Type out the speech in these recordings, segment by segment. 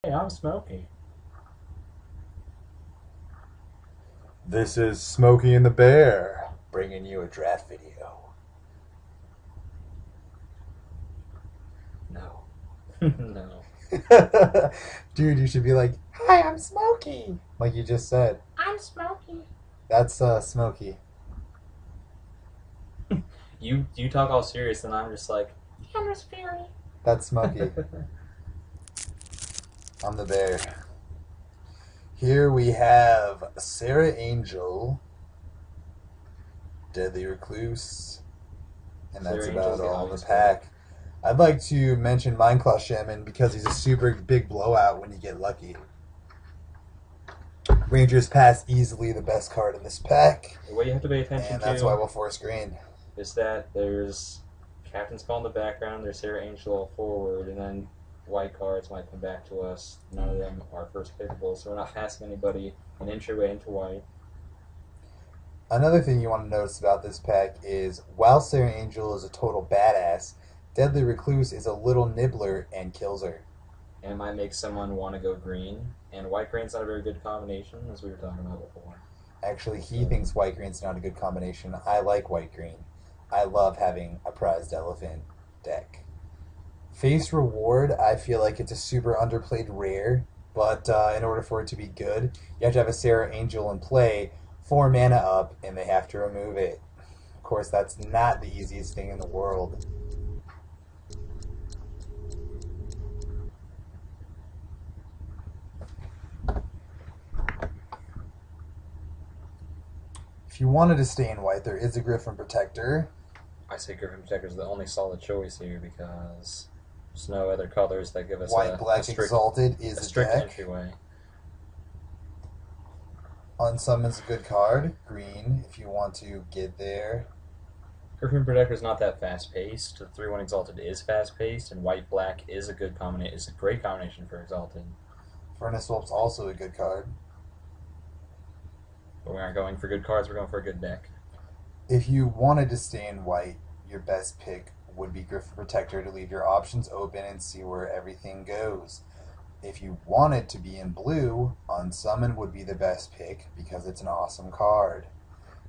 Hey, I'm Smokey. This is Smokey and the Bear, bringing you a draft video. No. No. Dude, you should be like, "Hi, I'm Smokey," like you just said. I'm Smokey. That's Smokey. You talk all serious, and I'm just like, I'm just Fury. That's Smokey. I'm the Bear. Here we have Sarah Angel, Deadly Recluse, and that's Sarah Angel's about the all in the obvious pack. I'd like to mention Minecraft Shaman because he's a super big blowout when you get lucky. Ranger's Pass, easily the best card in this pack, What you have to pay attention and that's why to we'll force green. is that there's Captain Spell in the background, there's Sarah Angel forward, and then white cards might come back to us. None of them are first pickable, so we're not passing anybody an entryway into white. Another thing you want to notice about this pack is while Sarah Angel is a total badass, Deadly Recluse is a little nibbler and kills her. And it might make someone want to go green. And white green's not a very good combination, as we were talking about before. Actually, he thinks white green's not a good combination. I like white green. I love having a prized elephant deck. Face Reward, I feel like it's a super underplayed rare, but in order for it to be good, you have to have a Sarah Angel in play, 4 mana up, and they have to remove it. Of course, that's not the easiest thing in the world. If you wanted to stay in white, there is a Griffin Protector. I say Griffin Protector is the only solid choice here because there's no other colors that give us White a Black strict, Exalted is a a strict deck. entryway. Unsummon's a good card. Green, if you want to get there. Griffin Protector is not that fast paced. The 3/1 Exalted is fast paced, and White Black is a good combination. Is a great combination for Exalted. Furnace Swap's also a good card. But we aren't going for good cards. We're going for a good deck. If you wanted to stay in white, your best pick would be Griffin Protector to leave your options open and see where everything goes. If you wanted to be in blue, Unsummon would be the best pick because it's an awesome card.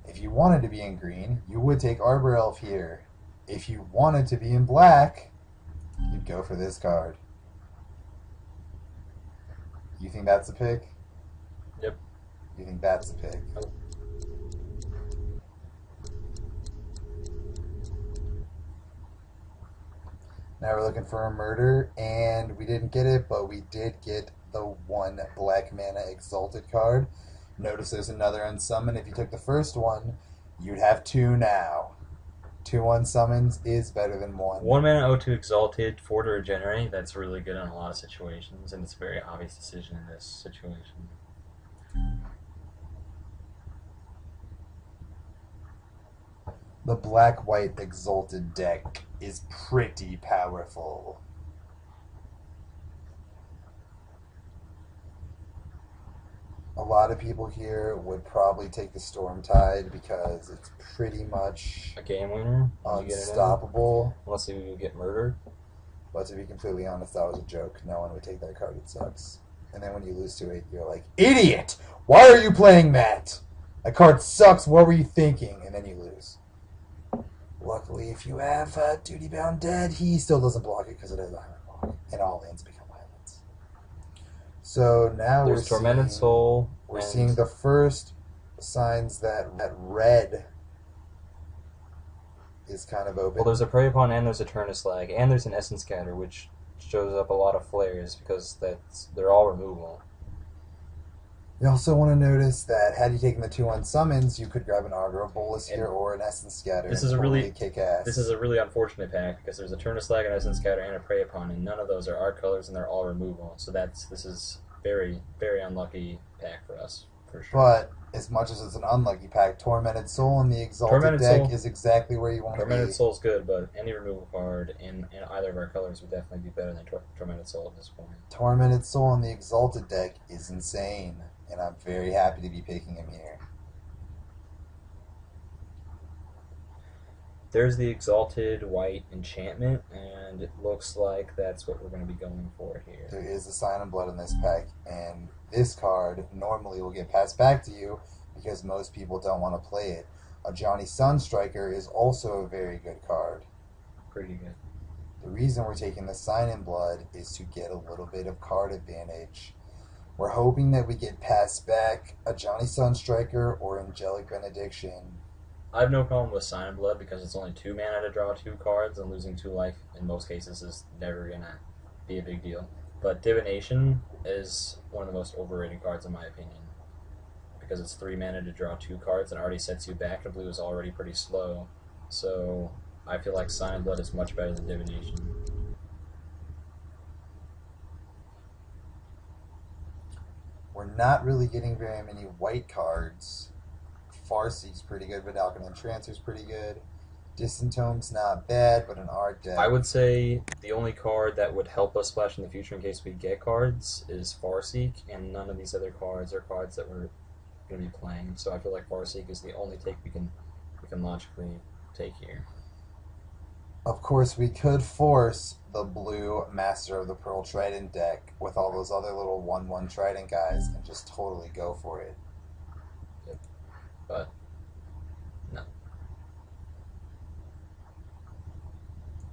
If you wanted to be in green, you would take Arbor Elf here. If you wanted to be in black, you'd go for this card. You think that's a pick? Yep. You think that's a pick? Now we're looking for a murder, and we didn't get it, but we did get the 1 black mana Exalted card. Notice there's another unsummon. If you took the first one, you'd have 2 now. 2 unsummons is better than 1. 1 mana O2 Exalted, 4 to regenerate. That's really good in a lot of situations, and it's a very obvious decision in this situation. The black-white Exalted deck is pretty powerful. A lot of people here would probably take the Storm Tide because it's pretty much A game winner. unstoppable. Unless you get murdered. But to be completely honest, that was a joke. No one would take that card. It sucks. And then when you lose to it, you're like, idiot! Why are you playing that? That card sucks. What were you thinking? And then you lose. Luckily, if you have Duty Bound Dead, he still doesn't block it because it has a higher block. And all lands become lands. So now There's Tormented Soul. We're seeing the first signs that red is kind of open. Well, there's a Prey Upon, and there's a Turn to Slag, and there's an Essence Scatter, which shows up a lot of flares because they're all removal. You also want to notice that had you taken the 2 unsummons, you could grab an Aggro Bolus here or an Essence Scatter. This is a really kick ass. This is a really unfortunate pack because there's a Turn to Slag, an Essence Scatter, and a Prey Upon, and none of those are our colors, and they're all removal. So this is very, very unlucky pack for us, for sure. But as much as it's an unlucky pack, Tormented Soul in the Exalted deck is exactly where you want to be. Tormented Soul's good, but any removal card in either of our colors would definitely be better than Tormented Soul at this point. Tormented Soul in the Exalted deck is insane, and I'm very happy to be picking him here. There's the Exalted White Enchantment, and it looks like that's what we're going to be going for here. There is a Sign of Blood in this pack, and this card normally will get passed back to you because most people don't want to play it. A Johnny Sunstriker is also a very good card. Pretty good. The reason we're taking the Sign in Blood is to get a little bit of card advantage. We're hoping that we get passed back a Johnny Sunstriker or Angelic Benediction. I have no problem with Sign of Blood because it's only 2 mana to draw 2 cards, and losing 2 life in most cases is never going to be a big deal. But Divination is one of the most overrated cards in my opinion because it's 3 mana to draw 2 cards and already sets you back, and blue is already pretty slow. So I feel like Sign of Blood is much better than Divination. We're not really getting very many white cards. Farseek's pretty good, but Alkaline Transfer's pretty good. Disentome's not bad, but an art deck. I would say the only card that would help us splash in the future in case we get cards is Farseek, and none of these other cards are cards that we're going to be playing. So I feel like Farseek is the only take we can logically take here. Of course, we could force the blue Master of the Pearl Trident deck with all those other little 1/1 Trident guys and just totally go for it. Yep. But no.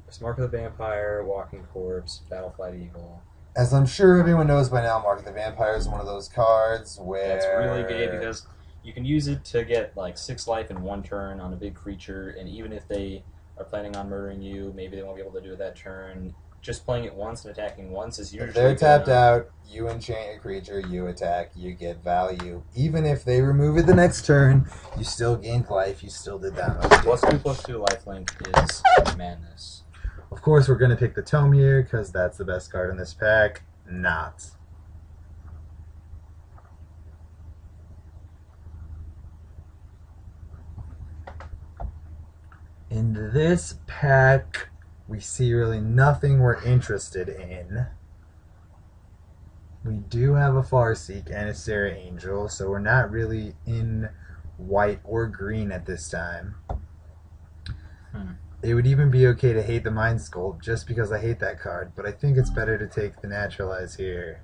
There's Mark of the Vampire, Walking Corpse, Battleflight Eagle. As I'm sure everyone knows by now, Mark of the Vampire is one of those cards where... That's really good because you can use it to get like 6 life in 1 turn on a big creature, and even if they are planning on murdering you, maybe they won't be able to do it that turn. Just playing it once and attacking once is usually If they're good tapped enough. out, you enchant your creature, you attack, you get value. Even if they remove it the next turn, you still gained life, you still did that much damage. +2/+2 lifelink is madness. Of course, we're going to pick the Tome here, because that's the best card in this pack. Not. In this pack, we see really nothing we're interested in. We do have a Farseek and a Sarah Angel, so we're not really in white or green at this time. It would even be okay to hate the Mind Sculpt just because I hate that card, but I think it's better to take the Naturalize here.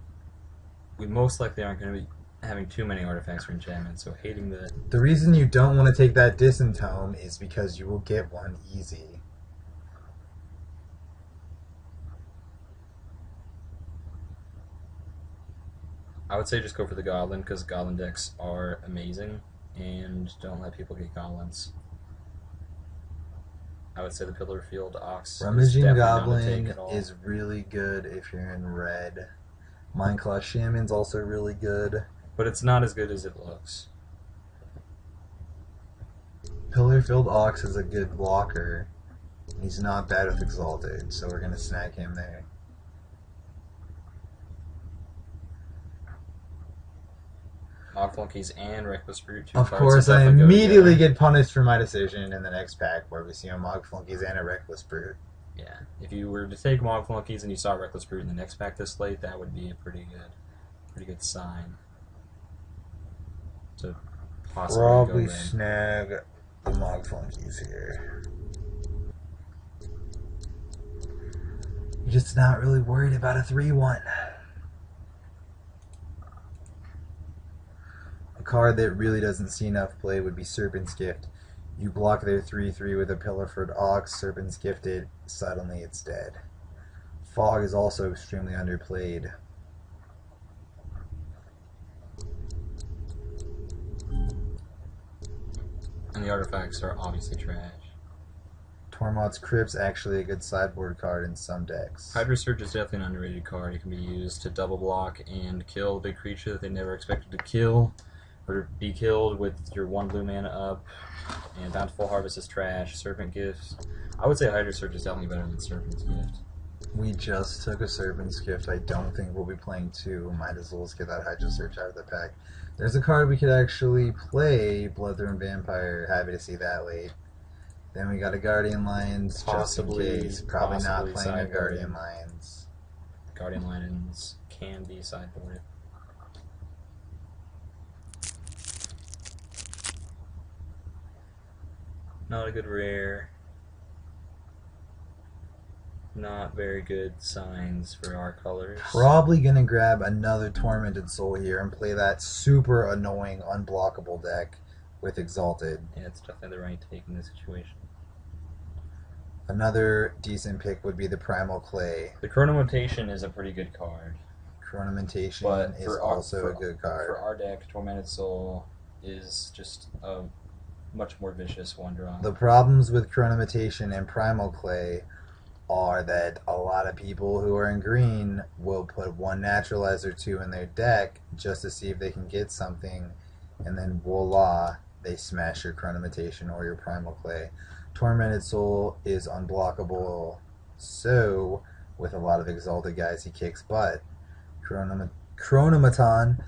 We most likely aren't going to be having too many artifacts for enchantment, so hating the... The reason you don't want to take that Disentome is because you will get one easy. I would say just go for the Goblin, because Goblin decks are amazing, and don't let people get Goblins. I would say the Pillar Field Ox Rummaging Goblin is really good if you're in red. Mindclaw Shaman's also really good. But it's not as good as it looks. Pillar-Filled Ox is a good blocker. He's not bad with Exalted, so we're going to snag him there. Mogflunkies and Reckless Brute. Of course, I immediately get punished for my decision in the next pack where we see a Mogflunkies and a Reckless Brute. Yeah, if you were to take Mogflunkies and you saw Reckless Brute in the next pack this late, that would be a pretty good sign to possibly Probably go in. snag the Mogflunkies here. You're just not really worried about a 3/1. A card that really doesn't see enough play would be Serpent's Gift. You block their 3/3 with a Pillarford Ox, Serpent's Gifted, suddenly it's dead. Fog is also extremely underplayed. And the artifacts are obviously trash. Tormod's Crypt's actually a good sideboard card in some decks. Hydra Surge is definitely an underrated card. It can be used to double block and kill a big creature that they never expected to kill, or be killed with your 1 blue mana up. And Bountiful Harvest is trash. Serpent Gift. I would say Hydra Surge is definitely better than Serpent's Gift. We just took a Serpent's Gift. I don't think we'll be playing 2. Might as well just get that Hydra Search out of the pack. There's a card we could actually play, Bloodthorn Vampire. Happy to see that late. Then we got a Guardian Lions, Possibly, just in case. Probably not playing a sideboarded. Guardian Lions. Guardian Lions can be sideboarded. Not a good rare. Not very good signs for our colors. Probably going to grab another Tormented Soul here and play that super annoying unblockable deck with Exalted. Yeah, it's definitely the right take in this situation. Another decent pick would be the Primal Clay. The Chronomutation is a pretty good card. Chronomutation is also a good card. For our deck, Tormented Soul is just a much more vicious one draw. The problems with Chronomutation and Primal Clay are that a lot of people who are in green will put one Naturalizer 2 in their deck just to see if they can get something, and then voila, they smash your Chronomutation or your Primal Clay. Tormented Soul is unblockable, so with a lot of Exalted guys, he kicks butt. Chronomaton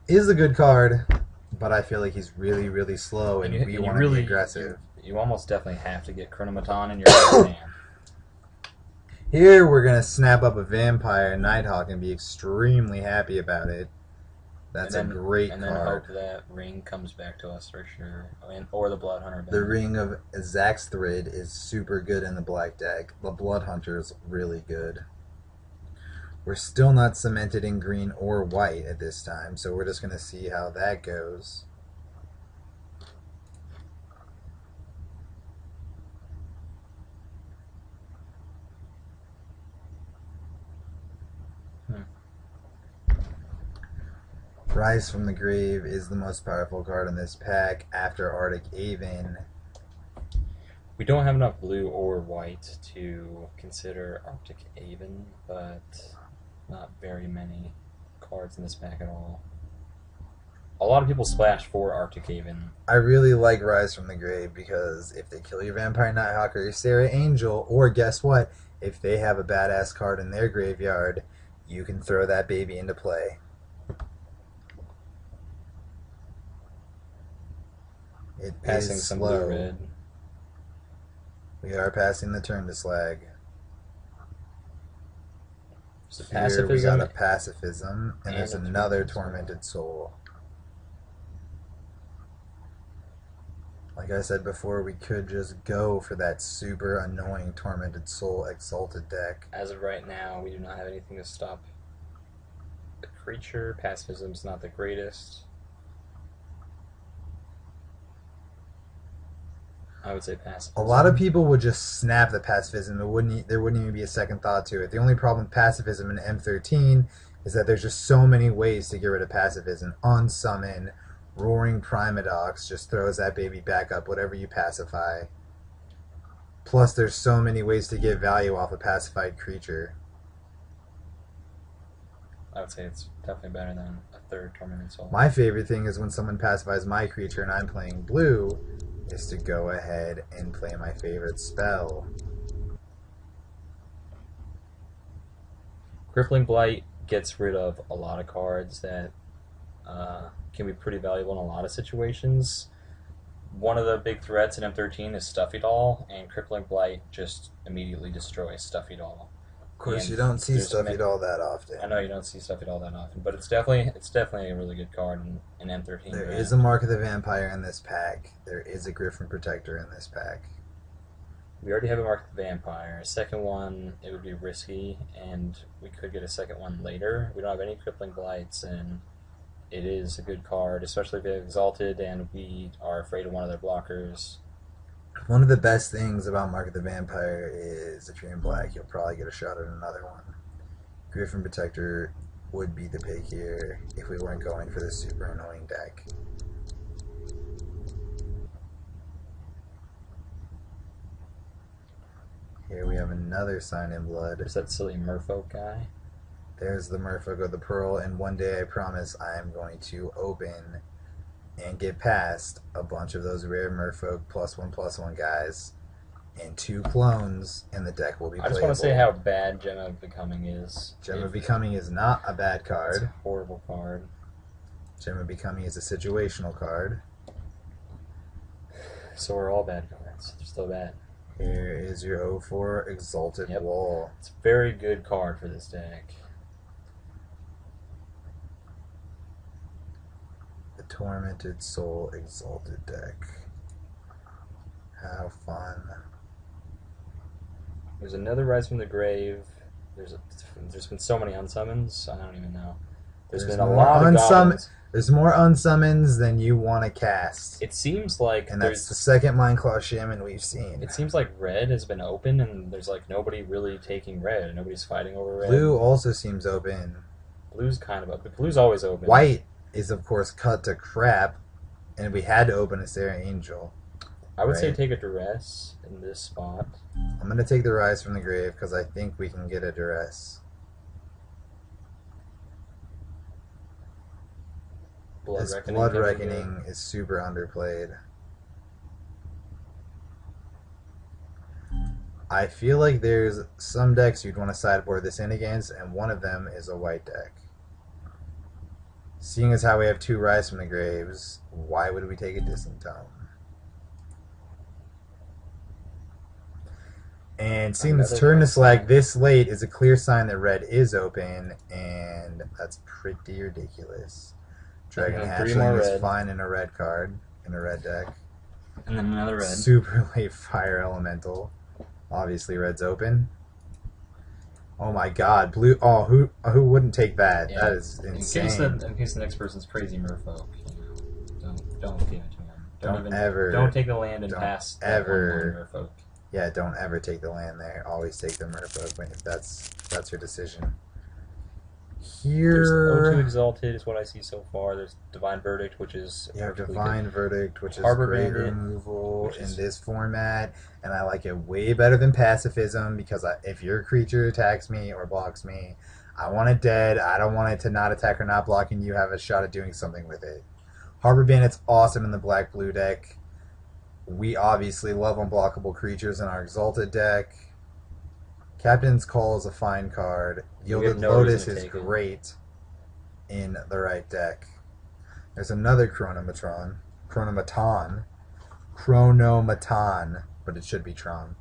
is a good card, but I feel like he's really, really slow, and we want to be aggressive. You almost definitely have to get Chronomaton in your hand. Here we're going to snap up a Vampire Nighthawk and be extremely happy about it. That's a great card. And then hope that Ring comes back to us for sure. Or the Blood Hunter. The Ring of Zaxthrid is super good in the black deck. The Blood Hunter is really good. We're still not cemented in green or white at this time, so we're just going to see how that goes. Rise from the Grave is the most powerful card in this pack after Arctic Aven. We don't have enough blue or white to consider Arctic Aven, but not very many cards in this pack at all. A lot of people splash for Arctic Aven. I really like Rise from the Grave because if they kill your Vampire Nighthawk or your Sarah Angel, or guess what, if they have a badass card in their graveyard, you can throw that baby into play. It Passing is some slow. blue-red. We are passing the turn to Slag. So Here we got a Pacifism, and there's another Tormented Soul. Like I said before, we could just go for that super annoying Tormented Soul Exalted deck. As of right now, we do not have anything to stop the creature. Pacifism's not the greatest. I would say pacifism. A lot of people would just snap the Pacifism. There wouldn't even be a second thought to it. The only problem with Pacifism in M13 is that there's just so many ways to get rid of Pacifism. Unsummon, Roaring Primadox just throws that baby back up, whatever you pacify. Plus, there's so many ways to get value off a pacified creature. I would say it's definitely better than a third Tormented Soul. My favorite thing is when someone pacifies my creature and I'm playing blue, is to go ahead and play my favorite spell. Crippling Blight gets rid of a lot of cards that can be pretty valuable in a lot of situations. One of the big threats in M13 is Stuffy Doll, and Crippling Blight just immediately destroys Stuffy Doll. Of course, you don't see Stuffy Doll that often. I know you don't see Stuffy Doll that often, but it's definitely a really good card in M13. There is a Mark of the Vampire in this pack. There is a Griffin Protector in this pack. We already have a Mark of the Vampire. A second one, it would be risky, and we could get a second one later. We don't have any Crippling Blights, and it is a good card, especially if we have Exalted and we are afraid of one of their blockers. One of the best things about Mark of the Vampire is if you're in black, you'll probably get a shot at another one. Griffin Protector would be the pick here if we weren't going for this super annoying deck. Here we have another Sign in Blood. There's that silly Merfolk guy. There's the Merfolk of the Pearl, and one day I promise I am going to open and get past a bunch of those rare Merfolk +1/+1 guys and 2 clones, and the deck will be playable. I just want to say how bad Gem of Becoming is. Gem of Becoming is not a bad card. It's a horrible card. Gem of Becoming is a situational card. So are all bad cards. They're still bad. Here is your 0/4 Exalted Wall. It's a very good card for this deck. The Tormented Soul Exalted deck. How fun. There's another Rise from the Grave. There's been so many unsummons, I don't even know. There's been a lot of goblins. There's more unsummons than you want to cast. It seems like and that's the second Mindclaw Shaman we've seen. It seems like red has been open, and there's like nobody really taking red. Nobody's fighting over red. Blue also seems open. Blue's kind of open. Blue's always open. White is of course cut to crap, and we had to open a Sarah Angel. I would say take a Duress in this spot. I'm going to take the Rise from the Grave because I think we can get a Duress. Blood Reckoning is super underplayed. I feel like there's some decks you'd want to sideboard this in against, and one of them is a white deck. Seeing as how we have 2 Rise from the Graves, why would we take a Distant Tome? And seeing this turn to Slag this late is a clear sign that red is open, and that's pretty ridiculous. Dragon Hatchling is fine in a red card, in a red deck. And then another red. Super late Fire Elemental. Obviously red's open. Oh my god, blue. Oh, who wouldn't take that? Yeah. That is insane. In case the next person's crazy merfolk, don't give it to them. Don't take the land and pass ever merfolk. Yeah, don't ever take the land there. Always take the merfolk if that's your decision. Here, there's O2 Exalted is what I see so far. There's Divine Verdict, which is Divine Verdict, which is Harbor great Bandit, removal in this format, and I like it way better than Pacifism because if your creature attacks me or blocks me, I want it dead. I don't want it to not attack or not block, and you have a shot at doing something with it. Harbor Bandit's awesome in the black-blue deck. We obviously love unblockable creatures in our Exalted deck. Captain's Call is a fine card. Gilded Lotus is great in the right deck. There's another Chronomaton, but it should be Tron.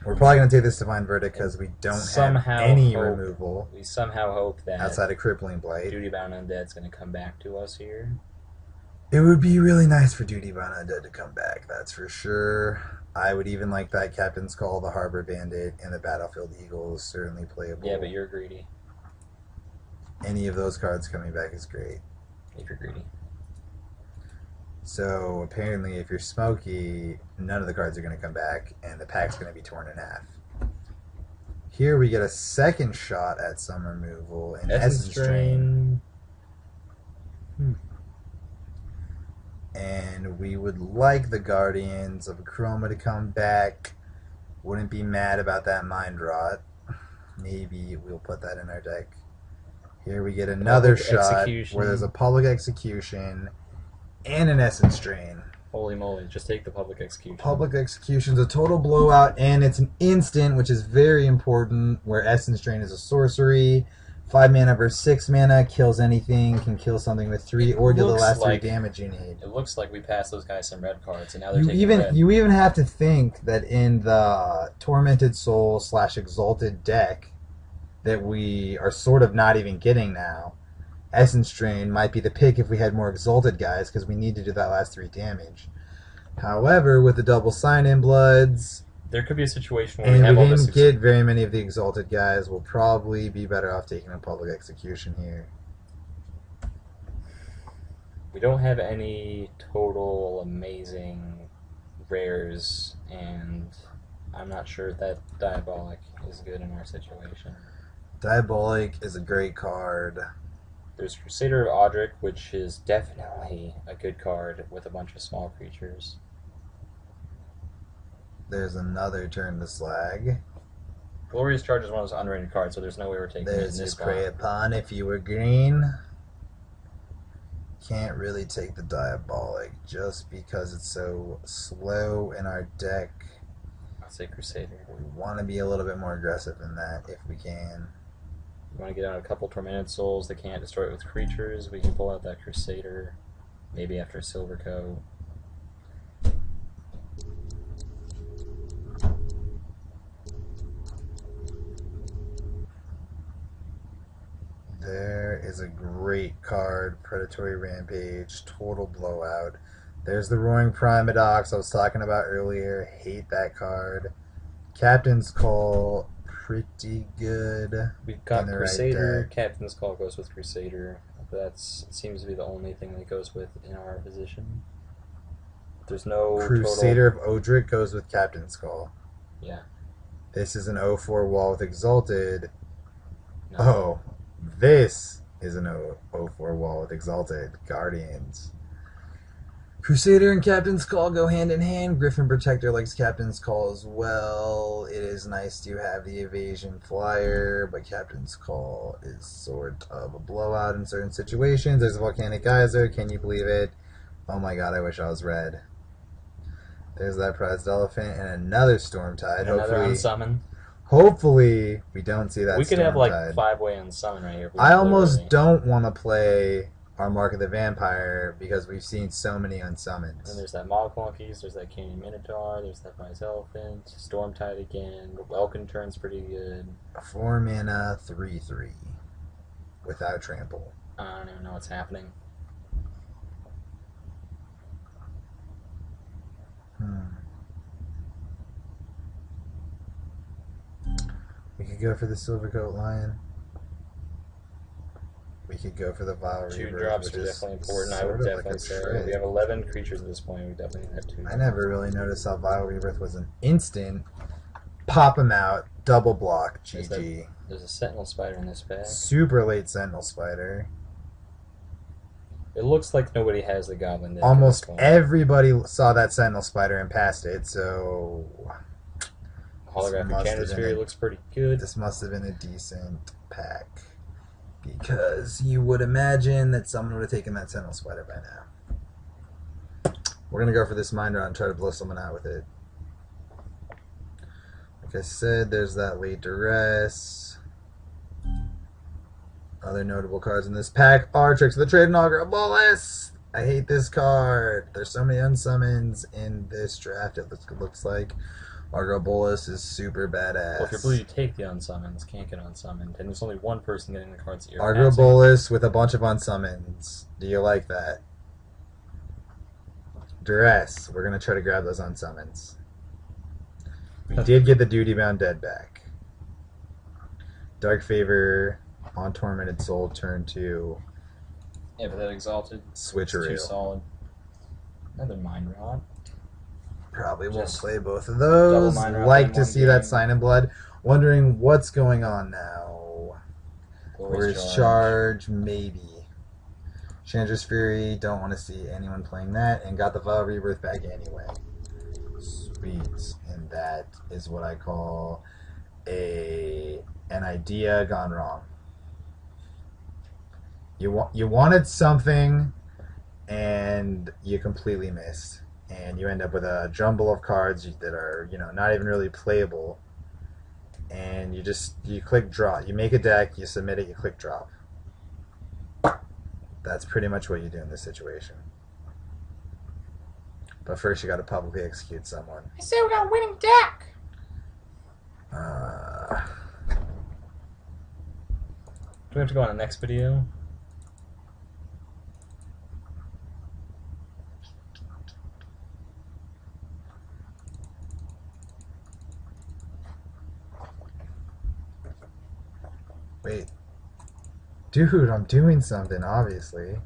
We're probably going to take this Divine Verdict because we don't have any removal. We somehow hope that outside of Crippling Blight, Duty Bound Undead's going to come back to us here. It would be really nice for Duty Bound Undead to come back, that's for sure. I would even like that Captain's Call, the Harbor Bandit, and the Battlefield Eagle is certainly playable. Yeah, but you're greedy. Any of those cards coming back is great. If you're greedy. So, apparently, if you're Smokey, none of the cards are going to come back, and the pack's going to be torn in half. Here we get a second shot at some removal in Essence Drain. And we would like the Guardians of Chroma to come back. Wouldn't be mad about that Mind Rot. Maybe we'll put that in our deck. Here we get another shot where there's a Public Execution and an Essence Drain. Holy moly, just take the Public Execution. Public Execution's a total blowout, and it's an instant, which is very important, where Essence Drain is a sorcery. 5 mana versus 6 mana, kills anything, can kill something with 3, or deal the last 3 damage you need. It looks like we passed those guys some red cards, and now they're taking red. You even have to think that in the Tormented Soul / Exalted deck that we are sort of not even getting now, Essence Drain might be the pick if we had more Exalted guys, because we need to do that last 3 damage. However, with the double Sign-In Bloods, there could be a situation where we have all this... And we didn't get very many of the Exalted guys. We'll probably be better off taking a Public Execution here. We don't have any total amazing rares, and I'm not sure that Diabolic is good in our situation. Diabolic is a great card. There's Crusader of Audric, which is definitely a good card with a bunch of small creatures. There's another Turn to Slag. Glorious Charge is one of those underrated cards, so there's no way we're taking it in this There's spot. Prey Upon if you were green. Can't really take the Diabolic just because it's so slow in our deck. I'd say Crusader. We want to be a little bit more aggressive than that if we can. You want to get out a couple Tormented Souls that can't destroy it with creatures. We can pull out that Crusader, maybe after Silvercoat. There is a great card, Predatory Rampage, total blowout. There's the Roaring Primadox I was talking about earlier. Hate that card. Captain's Call, pretty good. We've got in the right Crusader. deck. Captain's Call goes with Crusader. That seems to be the only thing that goes with in our position. There's no Crusader total... of Odric goes with Captain's Call. Yeah. This is an 0-4 wall with Exalted. No. Oh, this is an 0-4 wall with Exalted. Guardians. Crusader and Captain's Call go hand in hand. Griffin Protector likes Captain's Call as well. It is nice to have the evasion flyer, but Captain's Call is sort of a blowout in certain situations. There's a Volcanic Geyser. Can you believe it? Oh my god, I wish I was red. There's that prized elephant and another Storm Tide. Another unsummon. Hopefully, we don't see that. We could Storm have like Tide. 5-way unsummon right here. I almost don't want to play our Mark of the Vampire because we've seen so many unsummons. And there's that Mog Monkeys, there's that Canyon Minotaur, there's that Prize Elephant, Storm Tide again. Welkin turn's pretty good. 4 mana, 3/3 without trample. I don't even know what's happening. We could go for the Silvercoat Lion. We could go for the Vile 2 Rebirth, drops which are is definitely important. I sort would of definitely like a say trade. we have 11 creatures at this point. We definitely need that 2. I never really noticed how Vile Rebirth was an instant. Pop him out, double block, GG. There's a Sentinel Spider in this bag. Super late Sentinel Spider. It looks like nobody has the Goblin deck. Almost everybody saw that Sentinel Spider and passed it, so... Holographic Canisphere looks pretty good. This must have been a decent pack. Because you would imagine that someone would have taken that Sentinel Spider by now. We're going to go for this Mind Rod and try to blow someone out with it. Like I said, there's that late Duress. Other notable cards in this pack are Tricks of the Trade and Augur Bolus. I hate this card. There's so many unsummons in this draft, it looks like. Augur Bolus is super badass. Well, if you're blue, you take the unsummons. Can't get unsummoned. And there's only one person getting the cards that you're Augur passing. Bolus with a bunch of unsummons. Do you like that? Duress. We're going to try to grab those unsummons. We did get the Duty Bound Dead back. Dark Favor on Tormented Soul, turn 2. Yeah, but that Exalted Switcheroo. is too solid. Another Mind Rod. Probably won't Just play both of those. double Mind Rod Like in to one see that game. Sign in Blood. Wondering what's going on now. Glorious Charge, maybe. Chandra's Fury, don't want to see anyone playing that. And got the Vile Rebirth back anyway. Sweet. And that is what I call an idea gone wrong. You wanted something and you completely missed. And you end up with a jumble of cards that are, not even really playable. And you click draw. You make a deck, you submit it, you click drop. That's pretty much what you do in this situation. But first you gotta publicly execute someone. I say we got a winning deck! Do we have to go on the next video? Wait. Dude, I'm doing something, obviously.